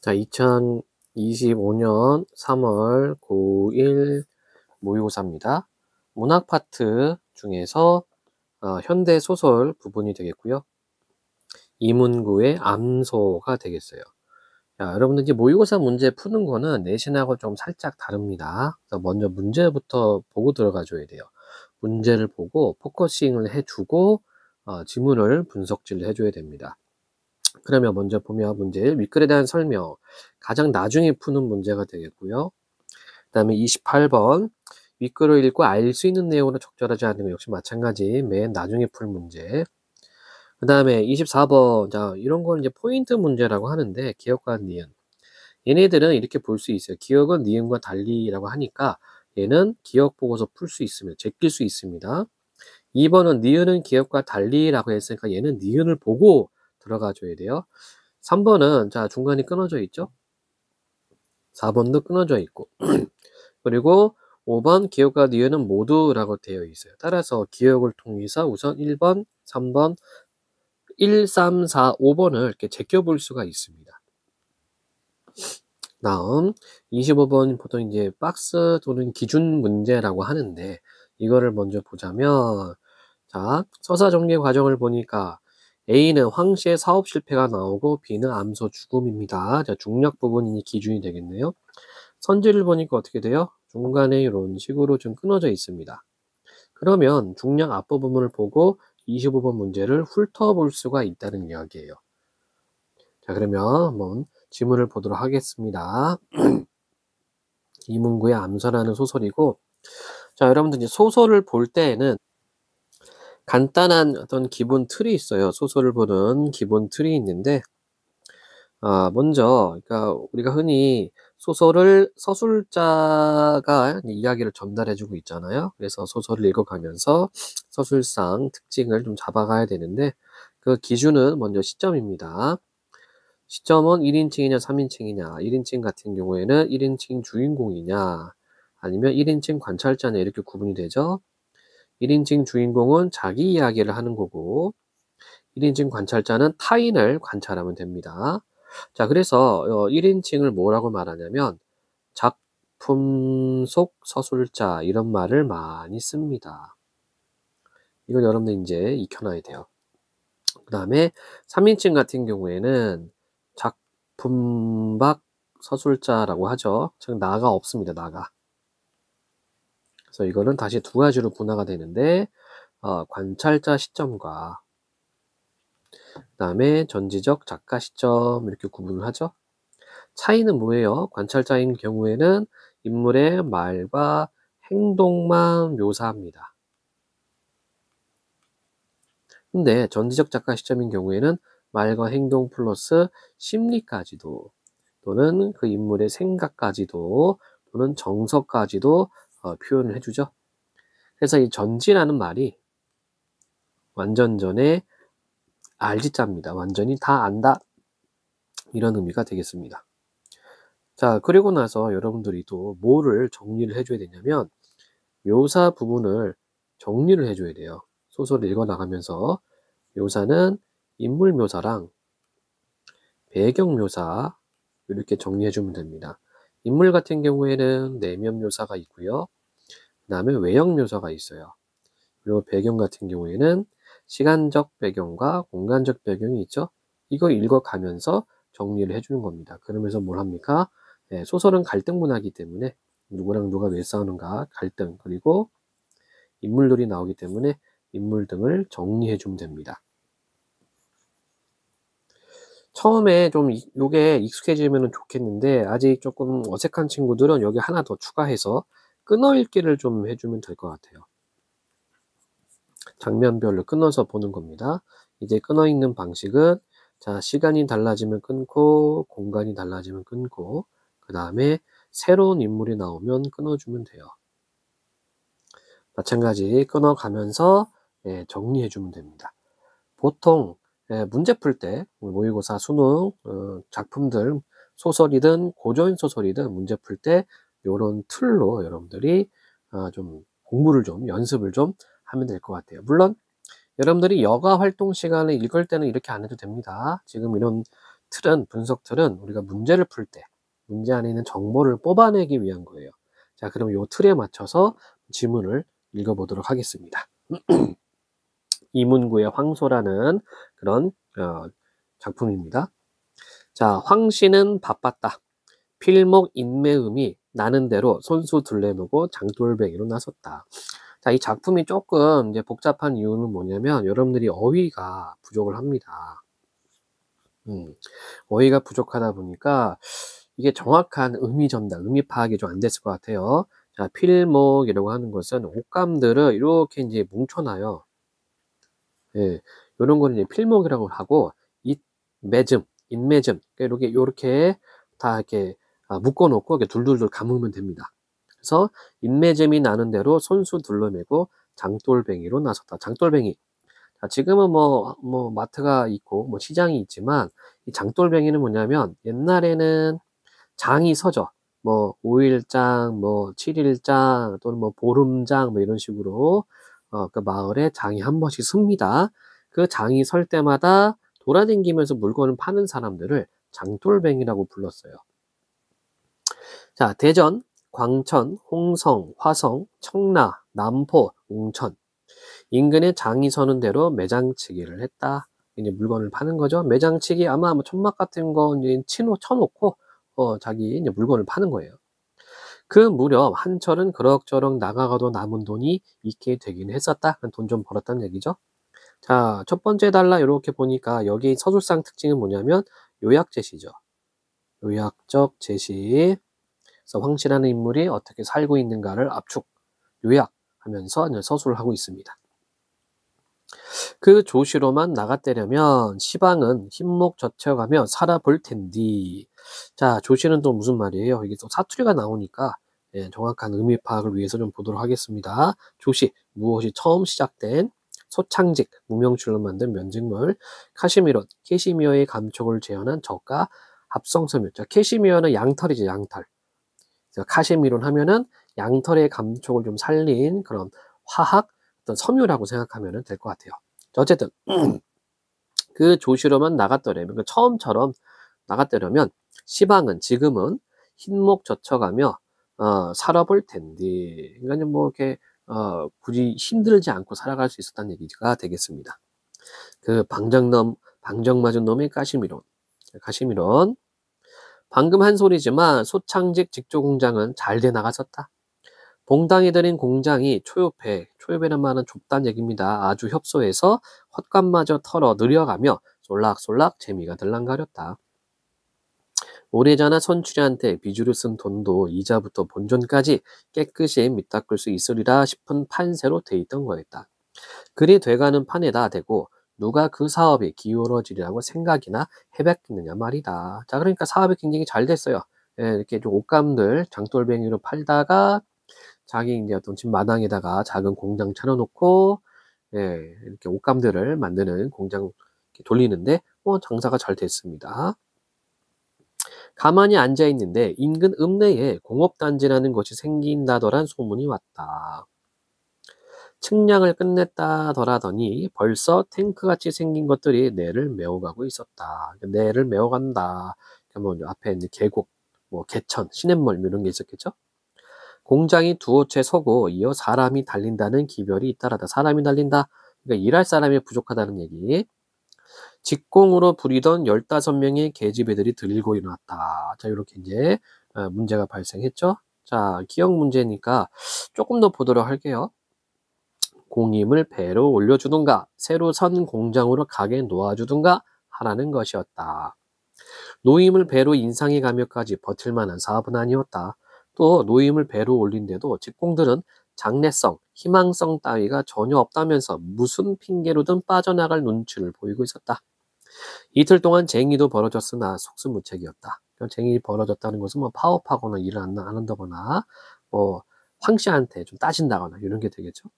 자, 2025년 3월 고1 모의고사입니다. 문학 파트 중에서 현대 소설 부분이 되겠고요. 이문구의 암소가 되겠어요. 자, 여러분들 이제 모의고사 문제 푸는 거는 내신하고 좀 살짝 다릅니다. 그래서 먼저 문제부터 보고 들어가 줘야 돼요. 문제를 보고 포커싱을 해주고 지문을 분석질을 해줘야 됩니다. 그러면 먼저 보면 문제 윗글에 대한 설명, 가장 나중에 푸는 문제가 되겠고요. 그 다음에 28번 윗글을 읽고 알 수 있는 내용으로 적절하지 않으면 역시 마찬가지 맨 나중에 풀 문제. 그 다음에 24번 자 이런 건 이제 포인트 문제라고 하는데 기억과 니은 얘네들은 이렇게 볼 수 있어요. 기억은 니은과 달리라고 하니까 얘는 기억 보고서 풀 수 있으면 제낄 수 있습니다. 2번은 니은은 기억과 달리라고 했으니까 얘는 니은을 보고 들어가 줘야 돼요. 3번은 자 중간이 끊어져 있죠. 4번도 끊어져 있고 그리고 5번 기억과 니은은 모두라고 되어 있어요. 따라서 기억을 통해서 우선 1번, 3번, 1, 3, 4, 5번을 이렇게 제껴볼 수가 있습니다. 다음 25번 보통 이제 박스 또는 기준 문제라고 하는데 이거를 먼저 보자면 자 서사 전개 과정을 보니까 A는 황씨의 사업 실패가 나오고 B는 암소 죽음입니다. 자, 중력 부분이 기준이 되겠네요. 선지를 보니까 어떻게 돼요? 중간에 이런 식으로 좀 끊어져 있습니다. 그러면 중력 앞부분을 보고 25번 문제를 훑어볼 수가 있다는 이야기예요. 자, 그러면 한번 지문을 보도록 하겠습니다. 이문구의 암서라는 소설이고, 자, 여러분들 이제 소설을 볼 때에는 간단한 어떤 기본 틀이 있어요. 소설을 보는 기본 틀이 있는데, 먼저, 그러니까 우리가 흔히 소설을 서술자가 이야기를 전달해주고 있잖아요. 그래서 소설을 읽어가면서 서술상 특징을 좀 잡아가야 되는데, 그 기준은 먼저 시점입니다. 시점은 1인칭이냐 3인칭이냐 1인칭 같은 경우에는 1인칭 주인공이냐 아니면 1인칭 관찰자냐 이렇게 구분이 되죠. 1인칭 주인공은 자기 이야기를 하는 거고 1인칭 관찰자는 타인을 관찰하면 됩니다. 자, 그래서 1인칭을 뭐라고 말하냐면 작품 속 서술자 이런 말을 많이 씁니다. 이건 여러분들 이제 익혀놔야 돼요. 그 다음에 3인칭 같은 경우에는 작품 밖 서술자라고 하죠. 즉 나가 없습니다. 나가. 그래서 이거는 다시 두 가지로 분화가 되는데 관찰자 시점과 그 다음에 전지적 작가 시점 이렇게 구분을 하죠. 차이는 뭐예요? 관찰자인 경우에는 인물의 말과 행동만 묘사합니다. 근데 전지적 작가 시점인 경우에는 말과 행동 플러스 심리까지도 또는 그 인물의 생각까지도 또는 정서까지도 표현을 해주죠. 그래서 이 전지라는 말이 완전전의 알지자입니다. 완전히 다 안다 이런 의미가 되겠습니다. 자, 그리고 나서 여러분들이 또 뭐를 정리를 해줘야 되냐면 묘사 부분을 정리를 해줘야 돼요. 소설을 읽어나가면서 묘사는 인물 묘사랑 배경 묘사 이렇게 정리해주면 됩니다. 인물 같은 경우에는 내면 묘사가 있고요. 그 다음에 외형 묘사가 있어요. 그리고 배경 같은 경우에는 시간적 배경과 공간적 배경이 있죠. 이거 읽어가면서 정리를 해주는 겁니다. 그러면서 뭘 합니까? 네, 소설은 갈등 문화이기 때문에 누구랑 누가 왜 싸우는가 갈등 그리고 인물들이 나오기 때문에 인물 등을 정리해 주면 됩니다. 처음에 좀 요게 익숙해지면 좋겠는데 아직 조금 어색한 친구들은 여기 하나 더 추가해서 끊어읽기를 좀 해주면 될 것 같아요. 장면별로 끊어서 보는 겁니다. 이제 끊어읽는 방식은 자 시간이 달라지면 끊고 공간이 달라지면 끊고 그 다음에 새로운 인물이 나오면 끊어주면 돼요. 마찬가지 끊어가면서 정리해주면 됩니다. 보통 문제 풀 때 모의고사 수능 작품들 소설이든 고전 소설이든 문제 풀 때 이런 틀로 여러분들이 좀 공부를 좀 연습을 좀 하면 될 것 같아요. 물론 여러분들이 여가 활동 시간에 읽을 때는 이렇게 안 해도 됩니다. 지금 이런 분석 틀은 우리가 문제를 풀 때 문제 안에 있는 정보를 뽑아내기 위한 거예요. 자, 그럼 요 틀에 맞춰서 지문을 읽어보도록 하겠습니다. 이문구의 황소라는 그런 작품입니다. 자, 황씨는 바빴다. 필목 인매음이 나는 대로 손수 둘레매고 장돌뱅이로 나섰다. 자, 이 작품이 조금 이제 복잡한 이유는 뭐냐면 여러분들이 어휘가 부족을 합니다. 어휘가 부족하다 보니까 이게 정확한 의미 전달, 의미 파악이 좀 안 됐을 것 같아요. 자, 필목이라고 하는 것은 옷감들을 이렇게 이제 뭉쳐놔요. 예, 요런 거는 이제 필목이라고 하고, 인매즘, 이렇게 다 이렇게 묶어놓고 이렇게 둘둘둘 감으면 됩니다. 그래서 인매점이 나는 대로 손수 둘러매고 장돌뱅이로 나섰다. 장돌뱅이. 자, 지금은 뭐 마트가 있고 뭐 시장이 있지만 이 장돌뱅이는 뭐냐면 옛날에는 장이 서죠. 뭐 5일장, 뭐 7일장 또는 뭐 보름장 뭐 이런 식으로 그 마을에 장이 한 번씩 섭니다. 그 장이 설 때마다 돌아다니면서 물건을 파는 사람들을 장돌뱅이라고 불렀어요. 자, 대전, 광천, 홍성, 화성, 청라, 남포, 웅천 인근에 장이 서는 대로 매장치기를 했다. 이제 물건을 파는 거죠. 매장치기 아마 뭐 천막 같은 거 이제 쳐놓고 자기 이제 물건을 파는 거예요. 그 무렵 한철은 그럭저럭 나가가도 남은 돈이 있게 되긴 했었다. 돈 좀 벌었다는 얘기죠. 자, 첫 번째 달라 이렇게 보니까 여기 서술상 특징은 뭐냐면 요약제시죠. 요약적 제시. 그래서 황씨라는 인물이 어떻게 살고 있는가를 압축, 요약하면서 서술을 하고 있습니다. 그 조시로만 나갔대려면 시방은 흰목 젖혀가며 살아볼 텐디. 자, 조시는 또 무슨 말이에요? 이게 또 사투리가 나오니까 정확한 의미 파악을 위해서 좀 보도록 하겠습니다. 조시, 무엇이 처음 시작된 소창직, 무명출로 만든 면직물, 캐시미어의 감촉을 재현한 저가 합성섬유. 자, 캐시미어는 양털이죠, 양털. 카시미론 하면은 양털의 감촉을 좀 살린 그런 화학 어떤 섬유라고 생각하면 될 것 같아요. 어쨌든 그 조시로만 나갔더라면 그 처음처럼 나갔더라면 시방은 지금은 흰목 젖혀가며 살아볼 텐데 그러니까 뭐 이렇게 굳이 힘들지 않고 살아갈 수 있었다는 얘기가 되겠습니다. 그 방정 맞은 놈의 가시미론 방금 한 소리지만 소창직 직조공장은 잘 돼 나갔었다. 봉당이 들인 공장이 초요배란 말은 좁다는 얘기입니다. 아주 협소해서 헛감마저 털어 느려가며 솔락솔락 재미가 들랑가렸다. 오래전에 선출이한테 빚으로 쓴 돈도 이자부터 본전까지 깨끗이 밑닦을 수 있으리라 싶은 판세로 돼 있던 거였다. 그리 돼가는 판에다 대고 누가 그 사업이 기울어지리라고 생각이나 해봤겠느냐 말이다. 자, 그러니까 사업이 굉장히 잘 됐어요. 이렇게 좀 옷감들 장돌뱅이로 팔다가 자기 이제 어떤 집 마당에다가 작은 공장 차려놓고 이렇게 옷감들을 만드는 공장 돌리는데 장사가 잘 됐습니다. 가만히 앉아 있는데 인근 읍내에 공업단지라는 것이 생긴다더란 소문이 왔다. 측량을 끝냈다더라더니 벌써 탱크같이 생긴 것들이 내를 메워가고 있었다. 내를 메워간다. 뭐 앞에 이제 계곡, 뭐 개천, 시냇물 이런 게 있었겠죠. 공장이 두어 채 서고 이어 사람이 달린다는 기별이 잇따르다. 사람이 달린다. 그러니까 일할 사람이 부족하다는 얘기. 직공으로 부리던 15명의 계집애들이 들고 일어났다. 자, 이렇게 이제 문제가 발생했죠. 자, 기억 문제니까 조금 더 보도록 할게요. 공임을 배로 올려주든가 새로 선 공장으로 가게 놓아주든가 하라는 것이었다. 노임을 배로 인상해 가며까지 버틸 만한 사업은 아니었다. 또 노임을 배로 올린데도 직공들은 장래성, 희망성 따위가 전혀 없다면서 무슨 핑계로든 빠져나갈 눈치를 보이고 있었다. 이틀 동안 쟁의도 벌어졌으나 속수무책이었다. 쟁의 벌어졌다는 것은 뭐 파업하거나 일을 안 한다거나 뭐 황씨한테 좀 따진다거나 이런 게 되겠죠.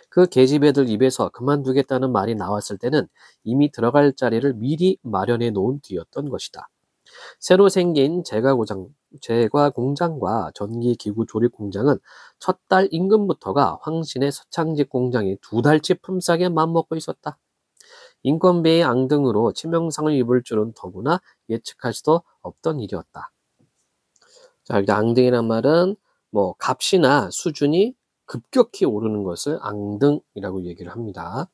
그 계집애들 입에서 그만두겠다는 말이 나왔을 때는 이미 들어갈 자리를 미리 마련해 놓은 뒤였던 것이다. 새로 생긴 제과 공장과 전기기구 조립 공장은 첫 달 임금부터가 황신의 서창직 공장이 2달치 품삯에 맘먹고 있었다. 인건비의 앙등으로 치명상을 입을 줄은 더구나 예측할 수도 없던 일이었다. 자, 여기 앙등이란 말은 뭐 값이나 수준이 급격히 오르는 것을 앙등이라고 얘기를 합니다.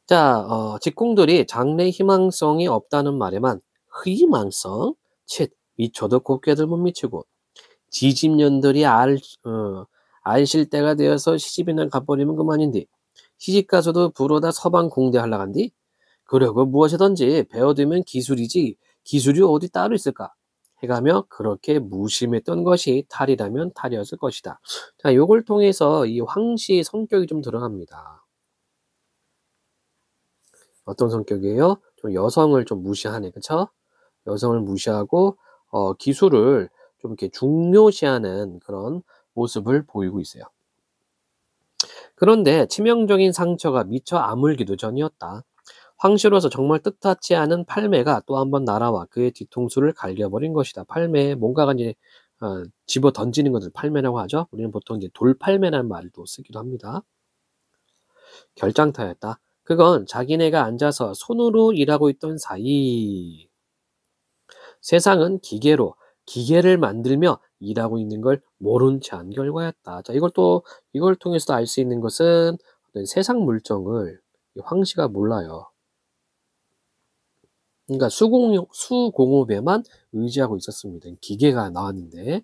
자, 직공들이 장래 희망성이 없다는 말에만 희망성, 칫, 미쳐도 곱게들 못 미치고 지집년들이 알실 때가 되어서 시집이나 가버리면 그만인디. 시집가서도 부로다 서방 공대 하려 간디. 그러고 무엇이든지 배워두면 기술이지 기술이 어디 따로 있을까? 해가며 그렇게 무심했던 것이 탈이라면 탈이었을 것이다. 자, 요걸 통해서 이 황씨의 성격이 좀 드러납니다. 어떤 성격이에요? 좀 여성을 좀 무시하네, 그쵸? 여성을 무시하고 기술을 좀 이렇게 중요시하는 그런 모습을 보이고 있어요. 그런데 치명적인 상처가 미처 아물기도 전이었다. 황씨로서 정말 뜻하지 않은 팔매가 또 한 번 날아와 그의 뒤통수를 갈겨버린 것이다. 팔매, 뭔가가 이제 집어 던지는 것을 팔매라고 하죠. 우리는 보통 이제 돌팔매라는 말도 쓰기도 합니다. 결장타였다. 그건 자기네가 앉아서 손으로 일하고 있던 사이 세상은 기계를 만들며 일하고 있는 걸 모른 채 한 결과였다. 자, 이걸 통해서 알 수 있는 것은 어떤 세상 물정을 황씨가 몰라요. 그러니까 수공업에만 의지하고 있었습니다. 기계가 나왔는데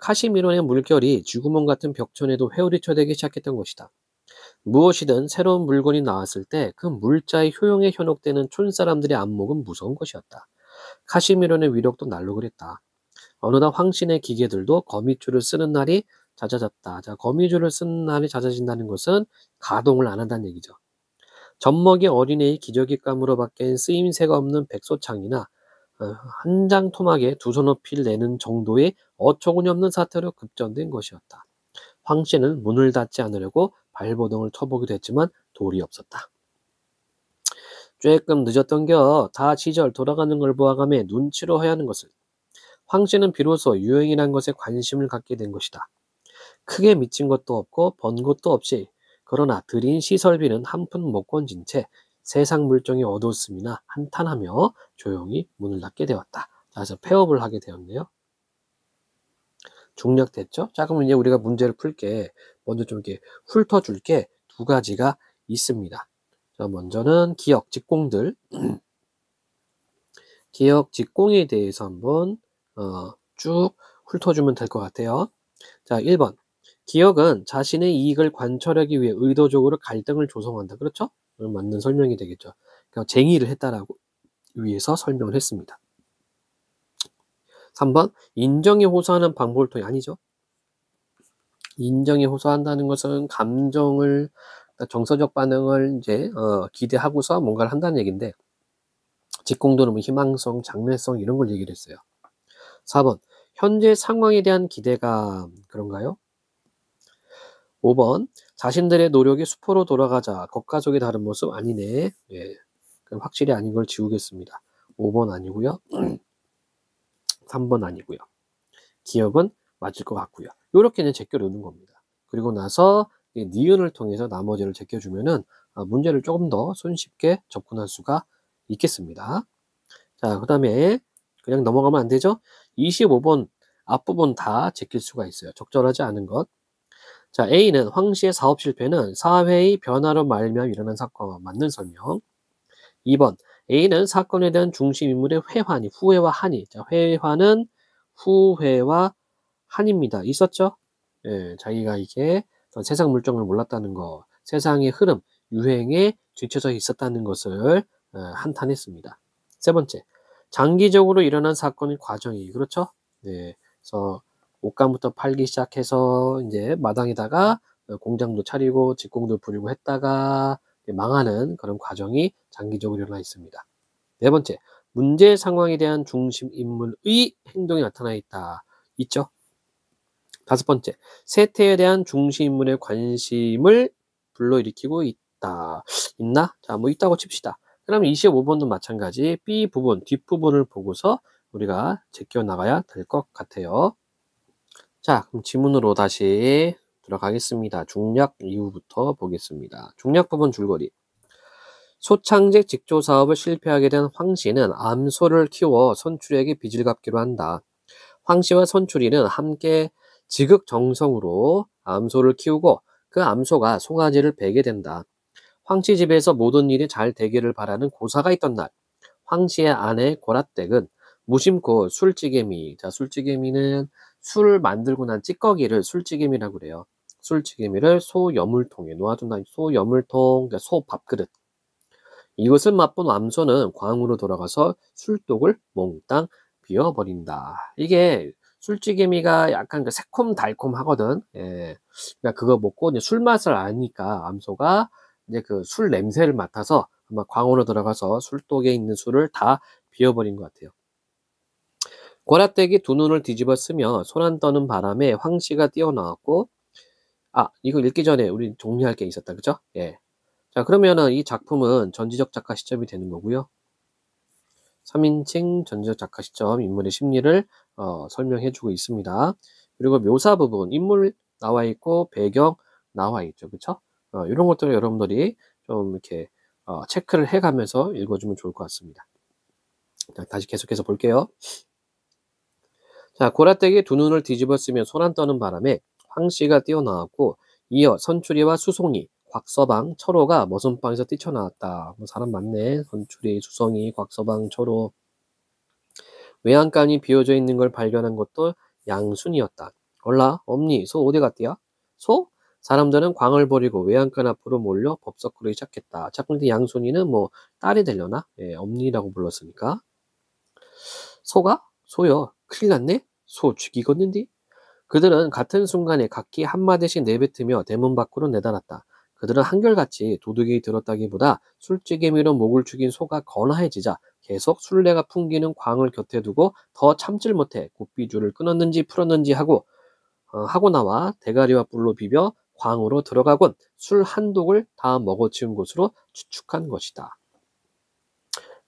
카시미론의 물결이 쥐구멍 같은 벽천에도 회오리 쳐대기 시작했던 것이다. 무엇이든 새로운 물건이 나왔을 때 그 물자의 효용에 현혹되는 촌사람들의 안목은 무서운 것이었다. 카시미론의 위력도 날로 그랬다. 어느덧 황신의 기계들도 거미줄을 쓰는 날이 잦아졌다. 자, 거미줄을 쓰는 날이 잦아진다는 것은 가동을 안 한다는 얘기죠. 젖먹이 어린애의 기저귀감으로 밖엔 쓰임새가 없는 백소창이나 한 장 토막에 두 손어필 내는 정도의 어처구니없는 사태로 급전된 것이었다. 황씨는 문을 닫지 않으려고 발버둥을 쳐보기도 했지만 도리 없었다. 쬐끔 늦었던겨. 다 시절 돌아가는 걸 보아가며 눈치로 해야 하는 것을. 황씨는 비로소 유행이란 것에 관심을 갖게 된 것이다. 크게 미친 것도 없고 번 것도 없이 그러나 들인 시설비는 한 푼 못 건진 채 세상 물정이 어두웠음이나 한탄하며 조용히 문을 닫게 되었다. 그래서 폐업을 하게 되었네요. 중략됐죠? 자, 그럼 이제 우리가 문제를 풀게 먼저 좀 이렇게 훑어줄게 두 가지가 있습니다. 자, 먼저는 기역, 직공들. 기역, 직공에 대해서 한번 쭉 훑어주면 될 것 같아요. 자, 1번. 기역은 자신의 이익을 관철하기 위해 의도적으로 갈등을 조성한다. 그렇죠? 맞는 설명이 되겠죠. 그러니까 쟁의를 했다라고 위해서 설명을 했습니다. 3번. 인정에 호소하는 방법을 통해 아니죠. 인정에 호소한다는 것은 감정을 정서적 반응을 이제 기대하고서 뭔가를 한다는 얘기인데 직공도는 뭐 희망성, 장래성 이런 걸 얘기를 했어요. 4번. 현재 상황에 대한 기대감 그런가요? 5번. 자신들의 노력이 수포로 돌아가자 겉과 속이 다른 모습 아니네. 예. 그럼 확실히 아닌 걸 지우겠습니다. 5번 아니고요. 3번 아니고요. 기억은 맞을 것 같고요. 이렇게 이제 제껴 놓는 겁니다. 그리고 나서 니은을 통해서 나머지를 제껴주면은 문제를 조금 더 손쉽게 접근할 수가 있겠습니다. 자, 그 다음에 그냥 넘어가면 안 되죠? 25번 앞부분 다 제낄 수가 있어요. 적절하지 않은 것. 자, A는 황씨의 사업 실패는 사회의 변화로 말미암아 일어난 사건과 맞는 설명. 2번 A는 사건에 대한 중심 인물의 회환이 후회와 한이. 자, 회환은 후회와 한입니다. 있었죠? 예, 자기가 이게 세상 물정을 몰랐다는 거, 세상의 흐름, 유행에 뒤처져 있었다는 것을 한탄했습니다. 세 번째, 장기적으로 일어난 사건의 과정이 그렇죠? 네, 그래서 옷감부터 팔기 시작해서 이제 마당에다가 공장도 차리고 직공도 부리고 했다가 망하는 그런 과정이 장기적으로 일어나 있습니다. 네 번째, 문제 상황에 대한 중심 인물의 행동이 나타나 있다. 있죠? 다섯 번째, 세태에 대한 중심 인물의 관심을 불러일으키고 있다. 있나? 자, 뭐 있다고 칩시다. 그럼 25번도 마찬가지 B 부분, 뒷부분을 보고서 우리가 제껴 나가야 될 것 같아요. 자, 그럼 지문으로 다시 들어가겠습니다. 중략 이후부터 보겠습니다. 중략 부분 줄거리. 소창직 직조 사업을 실패하게 된 황씨는 암소를 키워 선출에게 빚을 갚기로 한다. 황씨와 선출이는 함께 지극정성으로 암소를 키우고 그 암소가 송아지를 베게 된다. 황씨 집에서 모든 일이 잘 되기를 바라는 고사가 있던 날, 황씨의 아내 고라댁은 무심코 술찌개미, 자 술찌개미는 술을 만들고 난 찌꺼기를 술찌개미라고 그래요. 술찌개미를 소여물통에 놓아둔다. 소여물통, 그러니까 소 밥그릇. 이것을 맛본 암소는 광으로 돌아가서 술독을 몽땅 비워버린다. 이게 술찌개미가 약간 그 새콤달콤하거든. 예. 그러니까 그거 먹고 이제 술 맛을 아니까 암소가 이제 그 술 냄새를 맡아서 아마 광으로 들어가서 술독에 있는 술을 다 비워버린 것 같아요. 고라떼기 두 눈을 뒤집어 쓰며 소란 떠는 바람에 황씨가 뛰어나왔고, 이거 읽기 전에 우리 정리할 게 있었다. 그죠? 예. 자, 그러면은 이 작품은 전지적 작가 시점이 되는 거고요. 3인칭 전지적 작가 시점, 인물의 심리를 설명해주고 있습니다. 그리고 묘사 부분, 인물 나와 있고 배경 나와 있죠. 그쵸? 이런 것들을 여러분들이 좀 이렇게 체크를 해가면서 읽어주면 좋을 것 같습니다. 자, 다시 계속해서 볼게요. 자, 고라떼기 두 눈을 뒤집어 쓰며 소란 떠는 바람에 황씨가 뛰어나왔고, 이어 선추리와 수송이, 곽서방, 철호가 머슴방에서 뛰쳐나왔다. 뭐 사람 많네. 선추리, 수송이, 곽서방, 철호. 외양간이 비어져 있는 걸 발견한 것도 양순이었다. 얼라, 엄니, 소 어디 갔디야? 소? 사람들은 광을 버리고 외양간 앞으로 몰려 법석거리기 시작했다. 자, 근데 양순이는 뭐 딸이 되려나? 예, 엄니라고 불렀으니까. 소가? 소요. 큰일 났네? 소 죽이겠는디? 그들은 같은 순간에 각기 한마디씩 내뱉으며 대문 밖으로 내달았다. 그들은 한결같이 도둑이 들었다기보다 술찌개미로 목을 죽인 소가 건하해지자 계속 술래가 풍기는 광을 곁에 두고 더 참질 못해 고삐줄을 끊었는지 풀었는지 하고 나와 대가리와 뿔로 비벼 광으로 들어가곤 술 한 독을 다 먹어치운 것으로 추측한 것이다.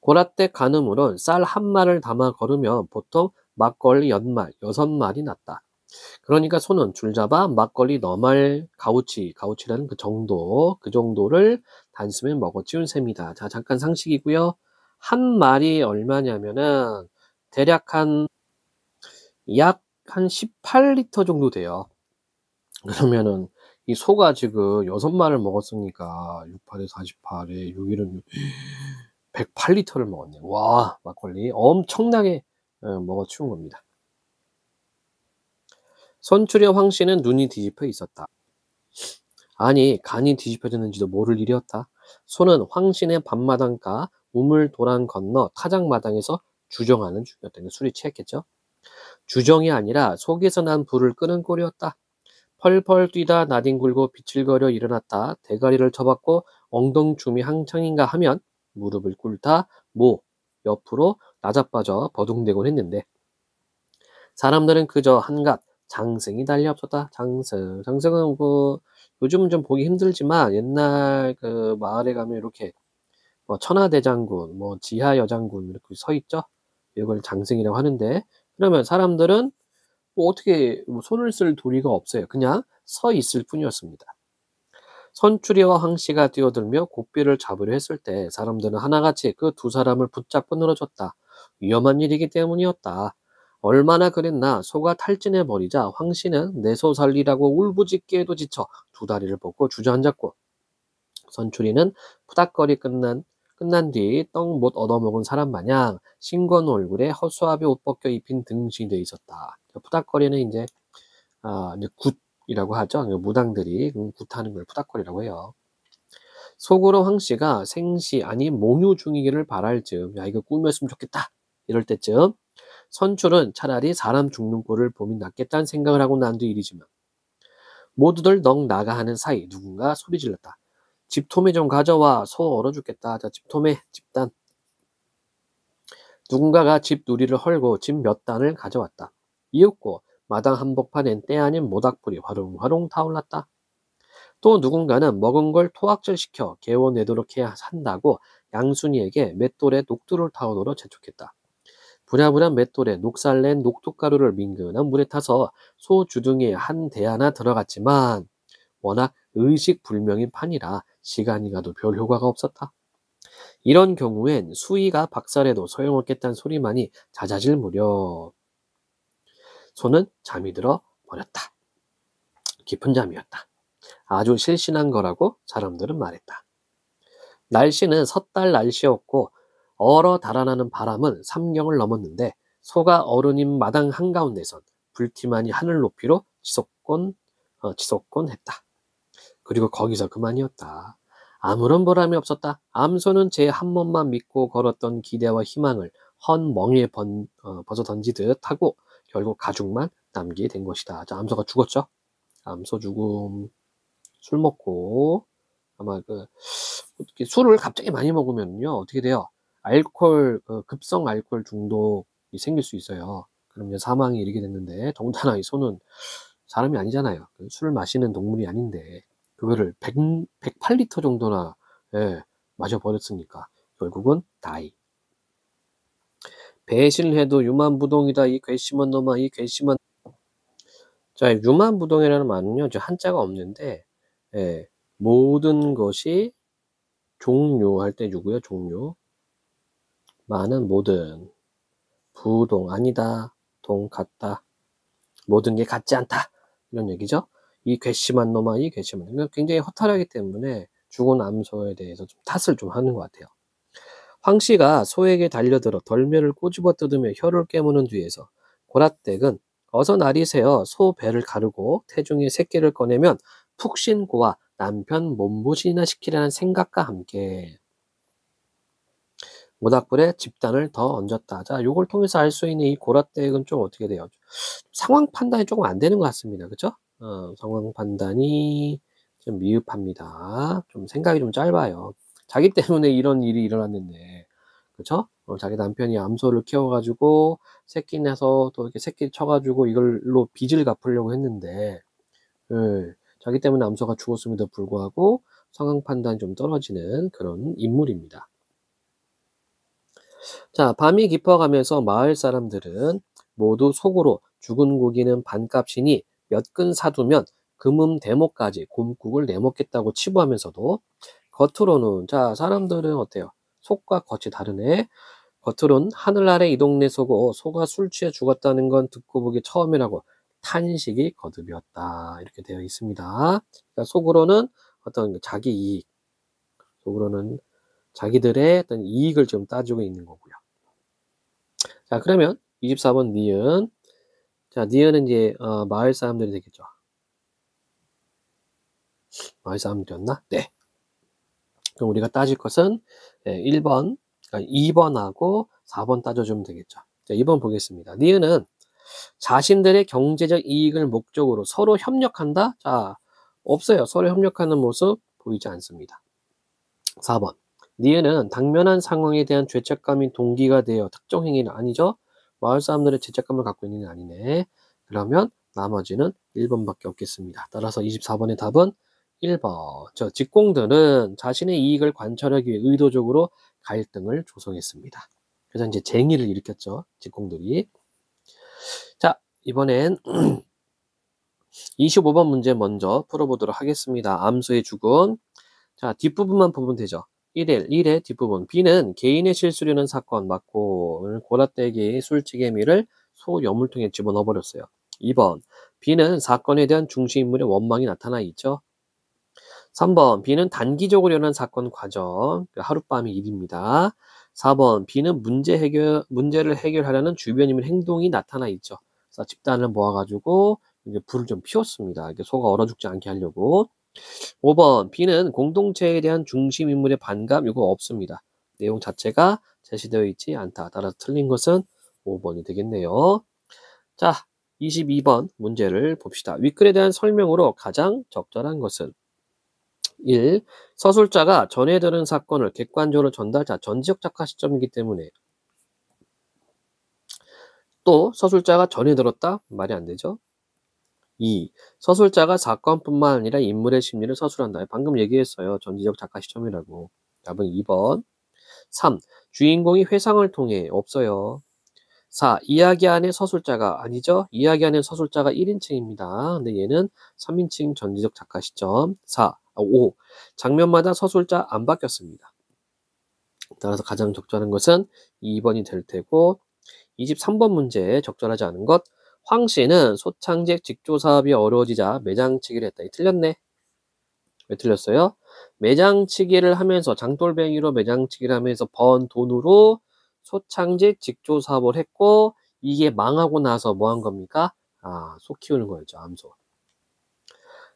고라떼 간음으론 쌀 한 말을 담아 걸으면 보통 막걸리 6마리 났다. 그러니까 소는 줄잡아 막걸리 너말 가우치라는 그 정도를 단숨에 먹어치운 셈이다. 자, 잠깐 상식이고요. 한 마리 얼마냐면은 대략 약 한 18리터 정도 돼요. 그러면은 이 소가 지금 6마리를 먹었으니까 68에 48에 6일은 108리터를 먹었네. 와, 막걸리 엄청나게 먹어치운 겁니다. 선출의 황씨는 눈이 뒤집혀 있었다. 아니, 간이 뒤집혀졌는지도 모를 일이었다. 소는 황신의 밤마당가 우물도랑 건너 타작마당에서 주정하는 중이었다. 그러니까 술이 취했겠죠? 주정이 아니라 속에서 난 불을 끄는 꼴이었다. 펄펄 뛰다 나뒹굴고 비틀거려 일어났다. 대가리를 쳐박고 엉덩춤이 한창인가 하면 무릎을 꿇다 옆으로 나자빠져 버둥대곤 했는데 사람들은 그저 한갓 장승이 달리 없었다. 장승은 뭐 요즘은 좀 보기 힘들지만 옛날 그 마을에 가면 이렇게 뭐 천하대장군, 뭐 지하여장군 이렇게 서 있죠. 이걸 장승이라고 하는데 그러면 사람들은 뭐 어떻게 뭐 손을 쓸 도리가 없어요. 그냥 서 있을 뿐이었습니다. 선추리와 황씨가 뛰어들며 고삐를 잡으려 했을 때 사람들은 하나같이 그 두 사람을 붙잡고 늘어졌다. 위험한 일이기 때문이었다. 얼마나 그랬나 소가 탈진해버리자 황씨는 내 소 살리라고 울부짖기에도 지쳐 두 다리를 뻗고 주저앉았고 선추리는 푸닥거리 끝난 뒤 떡 못 얻어먹은 사람 마냥 싱거운 얼굴에 허수아비 옷 벗겨 입힌 등신이 돼 있었다. 푸닥거리는 이제 굿이라고 하죠. 무당들이 굿하는 걸 푸닥거리라고 해요. 속으로 황씨가 생시 아니 몽유 중이기를 바랄 즈음 야 이거 꿈이었으면 좋겠다 이럴 때쯤 선출은 차라리 사람 죽는 꼴을 보면 낫겠다는 생각을 하고 난 뒤 일이지만 모두들 넋 나가 하는 사이 누군가 소리 질렀다. 집토매 좀 가져와. 소 얼어 죽겠다. 자, 집토매, 집단. 누군가가 집 누리를 헐고 집 몇 단을 가져왔다. 이윽고 마당 한복판엔 때 아닌 모닥불이 화롱화롱 타올랐다. 또 누군가는 먹은 걸 토악질시켜 개워내도록 해야 한다고 양순이에게 맷돌에 녹두를 타오도록 재촉했다. 부랴부랴 맷돌에 녹살낸 녹두가루를 민근한 물에 타서 소 주둥이에 한 대하나 들어갔지만 워낙 의식불명인 판이라 시간이 가도 별 효과가 없었다. 이런 경우엔 수의가 박살해도 소용없겠다는 소리만이 잦아질 무렵 소는 잠이 들어 버렸다. 깊은 잠이었다. 아주 실신한 거라고 사람들은 말했다. 날씨는 섣달 날씨였고 얼어 달아나는 바람은 삼경을 넘었는데 소가 어른인 마당 한가운데선 불티만이 하늘 높이로 지속곤 했다. 그리고 거기서 그만이었다. 아무런 보람이 없었다. 암소는 제 한 몸만 믿고 걸었던 기대와 희망을 헌 멍에 벗어 던지듯 하고 결국 가죽만 남게 된 것이다. 자, 암소가 죽었죠? 암소 죽음. 술 먹고 아마 술을 갑자기 많이 먹으면요 어떻게 돼요? 급성 알코올 중독이 생길 수 있어요. 그러면 사망에 이르게 됐는데 더군다나 이 소는 사람이 아니잖아요. 술을 마시는 동물이 아닌데 그거를 108리터 정도나 마셔버렸으니까 결국은 다이. 배신을 해도 유만부동이다. 이 괘씸한 놈아, 이 괘씸한. 자, 유만부동이라는 말은요, 한자가 없는데, 모든 것이 종료할 때 유고요, 종료. 많은 모든, 부동, 아니다, 동, 같다. 모든 게 같지 않다. 이런 얘기죠. 이 괘씸한 놈아, 이 괘씸한 놈. 굉장히 허탈하기 때문에 죽은 암소에 대해서 좀 탓을 좀 하는 것 같아요. 황씨가 소에게 달려들어 덜미를 꼬집어 뜯으며 혀를 깨무는 뒤에서 고라댁은 어서 날이 새어 소 배를 가르고 태중에 새끼를 꺼내면 푹신 고와 남편 몸보신이나 시키라는 생각과 함께 모닥불에 집단을 더 얹었다. 자, 요걸 통해서 알 수 있는 이 고라댁은 좀 어떻게 돼요? 상황 판단이 조금 안 되는 것 같습니다. 그죠? 상황 판단이 좀 미흡합니다. 좀 생각이 좀 짧아요. 자기 때문에 이런 일이 일어났는데, 그쵸? 자기 남편이 암소를 키워가지고 새끼 내서 또 이렇게 새끼 쳐가지고 이걸로 빚을 갚으려고 했는데, 자기 때문에 암소가 죽었음에도 불구하고 상황 판단이 좀 떨어지는 그런 인물입니다. 자, 밤이 깊어가면서 마을 사람들은 모두 속으로 죽은 고기는 반값이니 몇 근 사두면 금음 대목까지 곰국을 내먹겠다고 치부하면서도 겉으로는, 자, 사람들은 어때요? 속과 겉이 다르네. 겉으로는 하늘 아래 이 동네 소고 소가 술 취해 죽었다는 건 듣고 보기 처음이라고 탄식이 거듭이었다. 이렇게 되어 있습니다. 그러니까 속으로는 어떤 자기 이익, 속으로는 자기들의 어떤 이익을 좀 따지고 있는 거고요. 자, 그러면 24번 니은. 자, 니은은 이제 마을 사람들이 되겠죠. 마을 사람들이었나? 네. 그럼 우리가 따질 것은 1번, 2번하고 4번 따져주면 되겠죠. 자, 2번 보겠습니다. 니은은 자신들의 경제적 이익을 목적으로 서로 협력한다? 자, 없어요. 서로 협력하는 모습 보이지 않습니다. 4번. 니은은 당면한 상황에 대한 죄책감이 동기가 되어 특정 행위는 아니죠? 마을 사람들의 죄책감을 갖고 있는 게 아니네. 그러면 나머지는 1번밖에 없겠습니다. 따라서 24번의 답은 1번. 저 직공들은 자신의 이익을 관철하기 위해 의도적으로 갈등을 조성했습니다. 그래서 이제 쟁의를 일으켰죠. 직공들이. 자, 이번엔 25번 문제 먼저 풀어보도록 하겠습니다. 암소의 죽음. 자, 뒷부분만 보면 되죠. 1의 뒷부분. B는 개인의 실수려는 사건 맞고 고라떼기 술찌개미를 소 여물통에 집어넣어 버렸어요. 2번. B는 사건에 대한 중심인물의 원망이 나타나 있죠. 3번. B는 단기적으로 일어난 사건 과정. 하룻밤의 일입니다. 4번. B는 문제를 해결하려는 주변인물 행동이 나타나 있죠. 그래서 집단을 모아가지고 이제 불을 좀 피웠습니다. 소가 얼어 죽지 않게 하려고. 5번. B는 공동체에 대한 중심인물의 반감, 이거 없습니다. 내용 자체가 제시되어 있지 않다. 따라서 틀린 것은 5번이 되겠네요. 자, 22번 문제를 봅시다. 윗글에 대한 설명으로 가장 적절한 것은 1. 서술자가 전해 들은 사건을 객관적으로 전달자, 전지적 작가 시점이기 때문에 또 서술자가 전해 들었다? 말이 안 되죠. 2. 서술자가 사건뿐만 아니라 인물의 심리를 서술한다. 방금 얘기했어요. 전지적 작가 시점이라고. 답은 2번. 3. 주인공이 회상을 통해 없어요. 4. 이야기 안에 서술자가 아니죠? 이야기 안에 서술자가 1인칭입니다. 근데 얘는 3인칭 전지적 작가 시점. 5. 장면마다 서술자 안 바뀌었습니다. 따라서 가장 적절한 것은 2번이 될 테고 23번 문제 적절하지 않은 것. 황 씨는 소창직 직조 사업이 어려워지자 매장치기를 했다. 이 틀렸네. 왜 틀렸어요? 매장치기를 하면서 장돌뱅이로 매장치기를 하면서 번 돈으로 소창직 직조 사업을 했고 이게 망하고 나서 뭐 한 겁니까? 소 키우는 거였죠. 암소.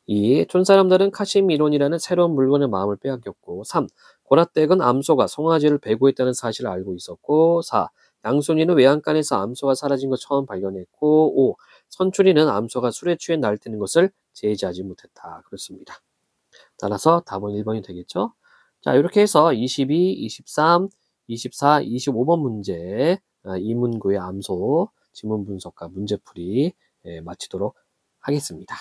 2. 촌사람들은 카시미론이라는 새로운 물건의 마음을 빼앗겼고 3. 고라댁은 암소가 송아지를 배구했다는 사실을 알고 있었고 4. 양순이는 외양간에서 암소가 사라진 걸 처음 발견했고 5. 선출이는 암소가 술에 취해 날뛰는 것을 제지하지 못했다. 그렇습니다. 따라서 답은 1번이 되겠죠. 자, 이렇게 해서 22, 23, 24, 25번 문제 이문구의 암소 지문 분석과 문제풀이 마치도록 하겠습니다.